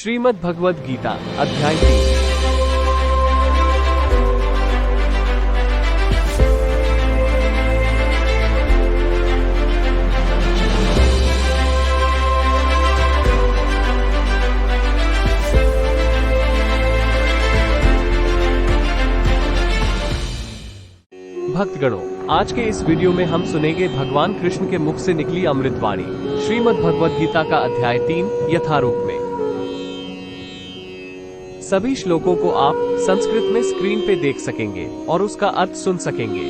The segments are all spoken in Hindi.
श्रीमद् भगवद गीता अध्याय 3। भक्तगणों, आज के इस वीडियो में हम सुनेंगे भगवान कृष्ण के मुख से निकली अमृतवाणी श्रीमद् भगवद गीता का अध्याय 3 यथारूप में। सभी श्लोकों को आप संस्कृत में स्क्रीन पे देख सकेंगे और उसका अर्थ सुन सकेंगे।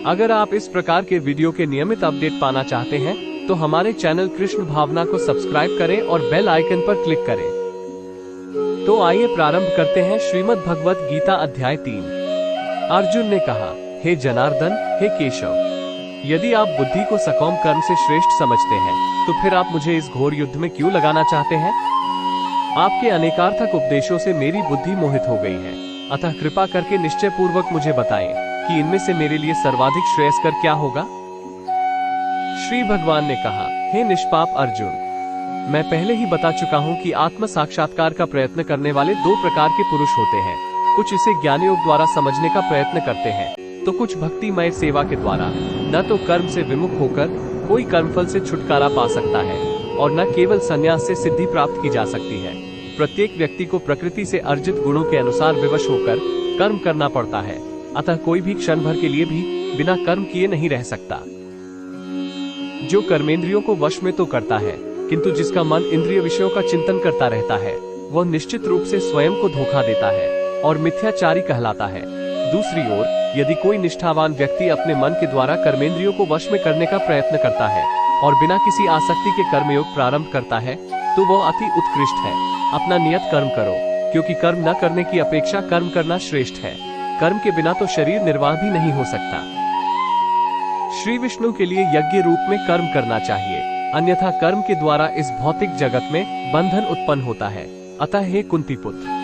अगर आप इस प्रकार के वीडियो के नियमित अपडेट पाना चाहते हैं तो हमारे चैनल कृष्ण भावना को सब्सक्राइब करें और बेल आइकन पर क्लिक करें। तो आइए प्रारंभ करते हैं श्रीमद् भगवद गीता अध्याय 3। अर्जुन ने कहा, हे जनार्दन, हे केशव, यदि आप बुद्धि को सकाम कर्म से श्रेष्ठ समझते हैं तो फिर आप मुझे इस घोर युद्ध में क्यों लगाना चाहते हैं? आपके अनेकार्थक उपदेशों से मेरी बुद्धि मोहित हो गई है, अतः कृपा करके निश्चय पूर्वक मुझे बताएं कि इनमें से मेरे लिए सर्वाधिक श्रेयस्कर क्या होगा। श्री भगवान ने कहा, हे निष्पाप अर्जुन, मैं पहले ही बता चुका हूँ कि आत्म साक्षात्कार का प्रयत्न करने वाले दो प्रकार के पुरुष होते हैं। कुछ इसे ज्ञान योग द्वारा समझने का प्रयत्न करते हैं तो कुछ भक्तिमय सेवा के द्वारा। न तो कर्म से विमुख होकर कोई कर्मफल से छुटकारा पा सकता है और न केवल संन्यास से सिद्धि प्राप्त की जा सकती है। प्रत्येक व्यक्ति को प्रकृति से अर्जित गुणों के अनुसार विवश होकर कर्म करना पड़ता है, अतः कोई भी क्षण भर के लिए भी बिना कर्म किए नहीं रह सकता। जो कर्मेंद्रियों को वश में तो करता है, किंतु जिसका मन इंद्रिय विषयों का चिंतन करता रहता है, वह निश्चित रूप से स्वयं को धोखा देता है और मिथ्याचारी कहलाता है। दूसरी ओर, यदि कोई निष्ठावान व्यक्ति अपने मन के द्वारा कर्मेंद्रियों को वश में करने का प्रयत्न करता है और बिना किसी आसक्ति के कर्मयोग प्रारंभ करता है तो वह अति उत्कृष्ट है। अपना नियत कर्म करो, क्योंकि कर्म न करने की अपेक्षा कर्म करना श्रेष्ठ है। कर्म के बिना तो शरीर निर्वाह भी नहीं हो सकता। श्री विष्णु के लिए यज्ञ रूप में कर्म करना चाहिए, अन्यथा कर्म के द्वारा इस भौतिक जगत में बंधन उत्पन्न होता है। अतः हे कुंती पुत्र,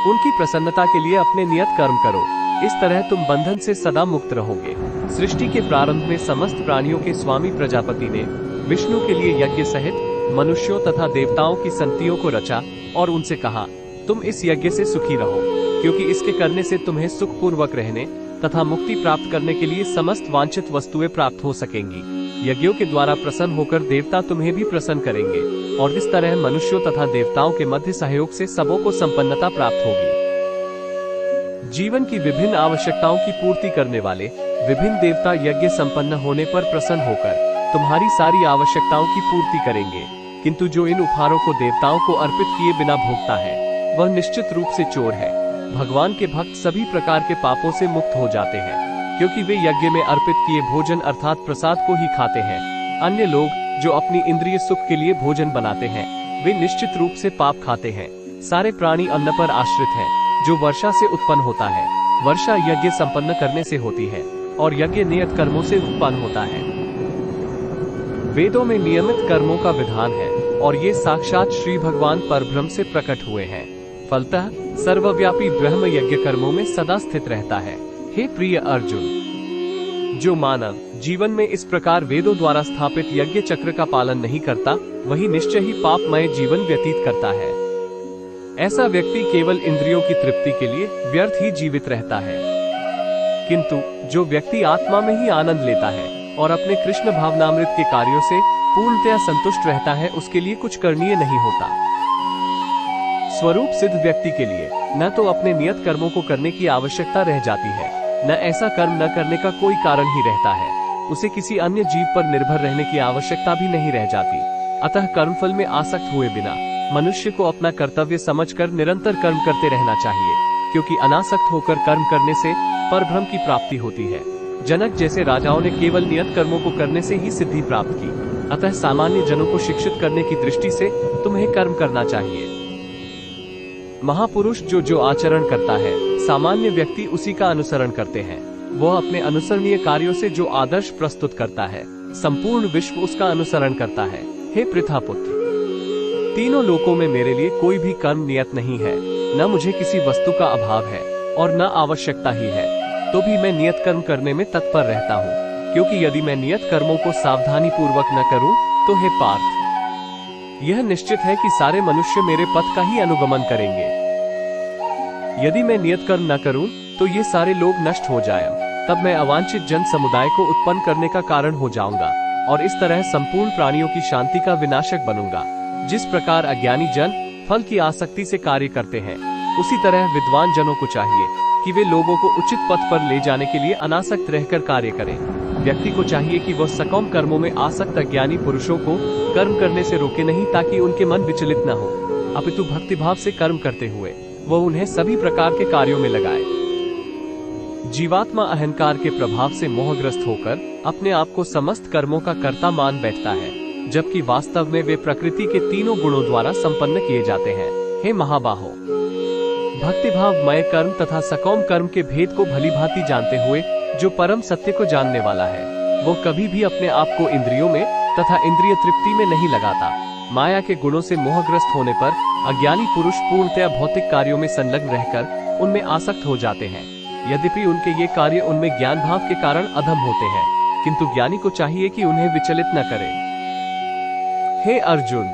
उनकी प्रसन्नता के लिए अपने नियत कर्म करो, इस तरह तुम बंधन से सदा मुक्त रहोगे। सृष्टि के प्रारंभ में समस्त प्राणियों के स्वामी प्रजापति ने विष्णु के लिए यज्ञ सहित मनुष्यों तथा देवताओं की संततियों को रचा और उनसे कहा, तुम इस यज्ञ से सुखी रहो, क्योंकि इसके करने से तुम्हें सुख पूर्वक रहने तथा मुक्ति प्राप्त करने के लिए समस्त वांछित वस्तुएं प्राप्त हो सकेंगी। यज्ञों के द्वारा प्रसन्न होकर देवता तुम्हें भी प्रसन्न करेंगे और इस तरह मनुष्यों तथा देवताओं के मध्य सहयोग से सबों को संपन्नता प्राप्त होगी। जीवन की विभिन्न आवश्यकताओं की पूर्ति करने वाले विभिन्न देवता यज्ञ संपन्न होने पर प्रसन्न होकर तुम्हारी सारी आवश्यकताओं की पूर्ति करेंगे, किंतु जो इन उपहारों को देवताओं को अर्पित किए बिना भोगता है वह निश्चित रूप से चोर है। भगवान के भक्त सभी प्रकार के पापों से मुक्त हो जाते हैं, क्योंकि वे यज्ञ में अर्पित किए भोजन अर्थात प्रसाद को ही खाते हैं। अन्य लोग जो अपनी इंद्रिय सुख के लिए भोजन बनाते हैं वे निश्चित रूप से पाप खाते हैं। सारे प्राणी अन्न पर आश्रित हैं, जो वर्षा से उत्पन्न होता है। वर्षा यज्ञ संपन्न करने से होती है और यज्ञ नियत कर्मों से उत्पन्न होता है। वेदों में नियमित कर्मों का विधान है और ये साक्षात श्री भगवान परब्रह्म से प्रकट हुए हैं। फलतः सर्वव्यापी ब्रह्म यज्ञ कर्मों में सदा स्थित रहता है। हे प्रिय अर्जुन, जो मानव जीवन में इस प्रकार वेदों द्वारा स्थापित यज्ञ चक्र का पालन नहीं करता, वही निश्चय ही पापमय जीवन व्यतीत करता है। ऐसा व्यक्ति केवल इंद्रियों की तृप्ति के लिए व्यर्थ ही जीवित रहता है, किंतु जो व्यक्ति आत्मा में ही आनंद लेता है और अपने कृष्ण भावनामृत के कार्यों से पूर्णतया संतुष्ट रहता है, उसके लिए कुछ करणीय नहीं होता। स्वरूप सिद्ध व्यक्ति के लिए न तो अपने नियत कर्मों को करने की आवश्यकता रह जाती है, न ऐसा कर्म न करने का कोई कारण ही रहता है। उसे किसी अन्य जीव पर निर्भर रहने की आवश्यकता भी नहीं रह जाती। अतः कर्मफल में आसक्त हुए बिना मनुष्य को अपना कर्तव्य समझकर निरंतर कर्म करते रहना चाहिए, क्योंकि अनासक्त होकर कर्म करने से परब्रह्म की प्राप्ति होती है। जनक जैसे राजाओं ने केवल नियत कर्मों को करने से ही सिद्धि प्राप्त की। अतः सामान्य जनों को शिक्षित करने की दृष्टि से तुम्हें कर्म करना चाहिए। महापुरुष जो आचरण करता है, सामान्य व्यक्ति उसी का अनुसरण करते हैं। वह अपने अनुसरणीय कार्यों से जो आदर्श प्रस्तुत करता है, संपूर्ण विश्व उसका अनुसरण करता है। हे पृथापुत्र, तीनों लोकों में मेरे लिए कोई भी कर्म नियत नहीं है। न मुझे किसी वस्तु का अभाव है और न आवश्यकता ही है, तो भी मैं नियत कर्म करने में तत्पर रहता हूँ, क्योंकि यदि मैं नियत कर्मों को सावधानी पूर्वक न करूँ तो हे पार्थ, यह निश्चित है कि सारे मनुष्य मेरे पथ का ही अनुगमन करेंगे। यदि मैं नियत कर्म न करूं, तो ये सारे लोग नष्ट हो जाएं। तब मैं अवांछित जन समुदाय को उत्पन्न करने का कारण हो जाऊंगा और इस तरह संपूर्ण प्राणियों की शांति का विनाशक बनूंगा। जिस प्रकार अज्ञानी जन फल की आसक्ति से कार्य करते हैं, उसी तरह विद्वान जनों को चाहिए कि वे लोगों को उचित पथ पर ले जाने के लिए अनासक्त रहकर कार्य करें। व्यक्ति को चाहिए कि वह सकाम कर्मों में आसक्त अज्ञानी पुरुषों को कर्म करने से रोके नहीं, ताकि उनके मन विचलित न हो, अपितु भक्तिभाव से कर्म करते हुए वह उन्हें सभी प्रकार के कार्यों में लगाए। जीवात्मा अहंकार के प्रभाव से मोहग्रस्त होकर अपने आप को समस्त कर्मों का कर्ता मान बैठता है, जबकि वास्तव में वे प्रकृति के तीनों गुणों द्वारा संपन्न किए जाते हैं। हे महाबाहो, भक्तिभावमय कर्म तथा सकाम कर्म के भेद को भलीभांति जानते हुए जो परम सत्य को जानने वाला है, वो कभी भी अपने आप को इंद्रियों में तथा इंद्रिय तृप्ति में नहीं लगाता। माया के गुणों से मोहग्रस्त होने पर अज्ञानी पुरुष पूर्णतया भौतिक कार्यों में संलग्न रहकर उनमें आसक्त हो जाते हैं। यद्यपि उनके ये कार्य उनमें ज्ञान भाव के कारण अधम होते हैं, किंतु ज्ञानी को चाहिए कि उन्हें विचलित न करे। हे अर्जुन,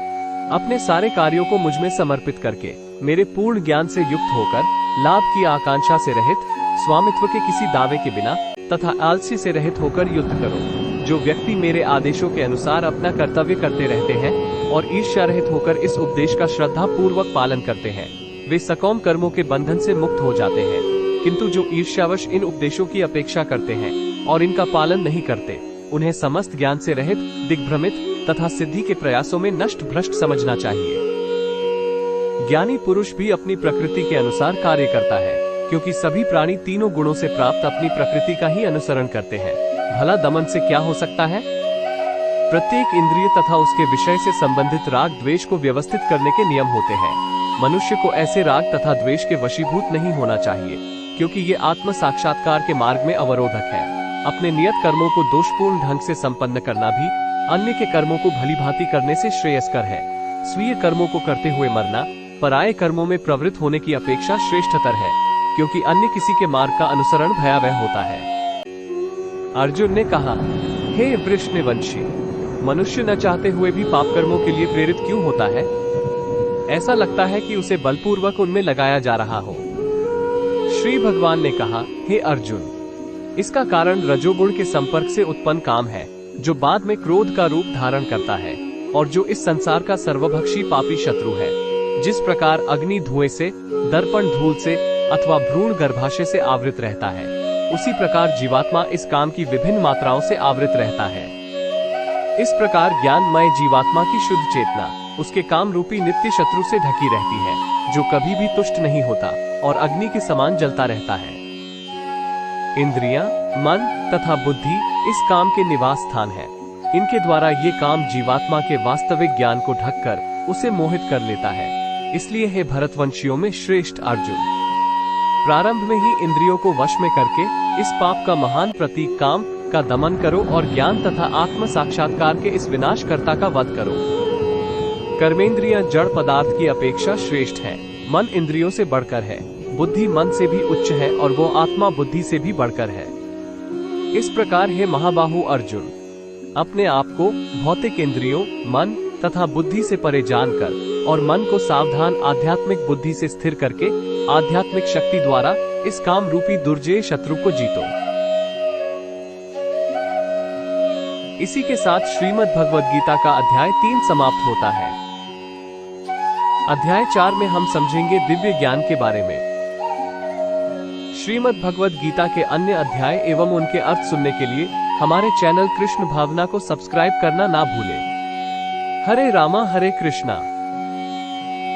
अपने सारे कार्यों को मुझ में समर्पित करके मेरे पूर्ण ज्ञान से युक्त होकर लाभ की आकांक्षा से रहित, स्वामित्व के किसी दावे के बिना तथा आलस्य से रहित होकर युद्ध करो। जो व्यक्ति मेरे आदेशों के अनुसार अपना कर्तव्य करते रहते हैं और ईर्ष्या रहित होकर इस उपदेश का श्रद्धा पूर्वक पालन करते हैं, वे सकाम कर्मों के बंधन से मुक्त हो जाते हैं। किंतु जो ईर्ष्यावश इन उपदेशों की अपेक्षा करते हैं और इनका पालन नहीं करते, उन्हें समस्त ज्ञान से रहित, दिग्भ्रमित तथा सिद्धि के प्रयासों में नष्ट भ्रष्ट समझना चाहिए। ज्ञानी पुरुष भी अपनी प्रकृति के अनुसार कार्य करता है, क्योंकि सभी प्राणी तीनों गुणों से प्राप्त अपनी प्रकृति का ही अनुसरण करते हैं। भला दमन से क्या हो सकता है? प्रत्येक इंद्रिय तथा उसके विषय से संबंधित राग द्वेष को व्यवस्थित करने के नियम होते हैं। मनुष्य को ऐसे राग तथा द्वेष के वशीभूत नहीं होना चाहिए, क्योंकि ये आत्म साक्षात्कार के मार्ग में अवरोधक है। अपने नियत कर्मों को दोषपूर्ण ढंग से संपन्न करना भी अन्य के कर्मों को भलीभांति करने से श्रेयस्कर है। स्वीय कर्मों को करते हुए मरना पराये कर्मों में प्रवृत्त होने की अपेक्षा श्रेष्ठतर है, क्योंकि अन्य किसी के मार्ग का अनुसरण भयावह होता है। अर्जुन ने कहा, हे वृषणवंशी, मनुष्य न चाहते हुए भी पाप कर्मों के लिए प्रेरित क्यों होता है? ऐसा लगता है कि उसे बलपूर्वक उनमें लगाया जा रहा हो। श्री भगवान ने कहा, हे अर्जुन, इसका कारण रजोगुण के संपर्क से उत्पन्न काम है, जो बाद में क्रोध का रूप धारण करता है और जो इस संसार का सर्वभक्षी पापी शत्रु है। जिस प्रकार अग्नि धुएं से, दर्पण धूल से अथवा भ्रूण गर्भाशय से आवृत रहता है, उसी प्रकार जीवात्मा इस काम की विभिन्न मात्राओं से आवृत रहता है। इस प्रकार ज्ञानमय जीवात्मा की शुद्ध चेतना उसके काम रूपी नित्य शत्रु से ढकी रहती है, जो कभी भी तुष्ट नहीं होता और अग्नि के समान जलता रहता है। इंद्रियां, मन तथा बुद्धि इस काम के निवास स्थान है। इनके द्वारा ये काम जीवात्मा के वास्तविक ज्ञान को ढककर उसे मोहित कर लेता है। इसलिए हे भरतवंशियों में श्रेष्ठ अर्जुन, प्रारंभ में ही इंद्रियों को वश में करके इस पाप का महान प्रतीक काम का दमन करो और ज्ञान तथा आत्म साक्षात्कार के इस विनाशकर्ता का वध करो। कर्मेंद्रियां जड़ पदार्थ की अपेक्षा श्रेष्ठ है। मन इंद्रियों से बढ़कर है, बुद्धि मन से भी उच्च है और वो आत्मा बुद्धि से भी बढ़कर है। इस प्रकार हे महाबाहु अर्जुन, अपने आप को भौतिक इंद्रियों, मन तथा बुद्धि से परे जानकर और मन को सावधान आध्यात्मिक बुद्धि से स्थिर करके आध्यात्मिक शक्ति द्वारा इस काम रूपी दुर्जय शत्रु को जीतो। इसी के साथ श्रीमद् भगवद गीता का अध्याय 3 समाप्त होता है। अध्याय 4 में हम समझेंगे दिव्य ज्ञान के बारे में। श्रीमद् भगवद गीता के अन्य अध्याय एवं उनके अर्थ सुनने के लिए हमारे चैनल कृष्ण भावना को सब्सक्राइब करना ना भूलें। हरे रामा हरे कृष्णा।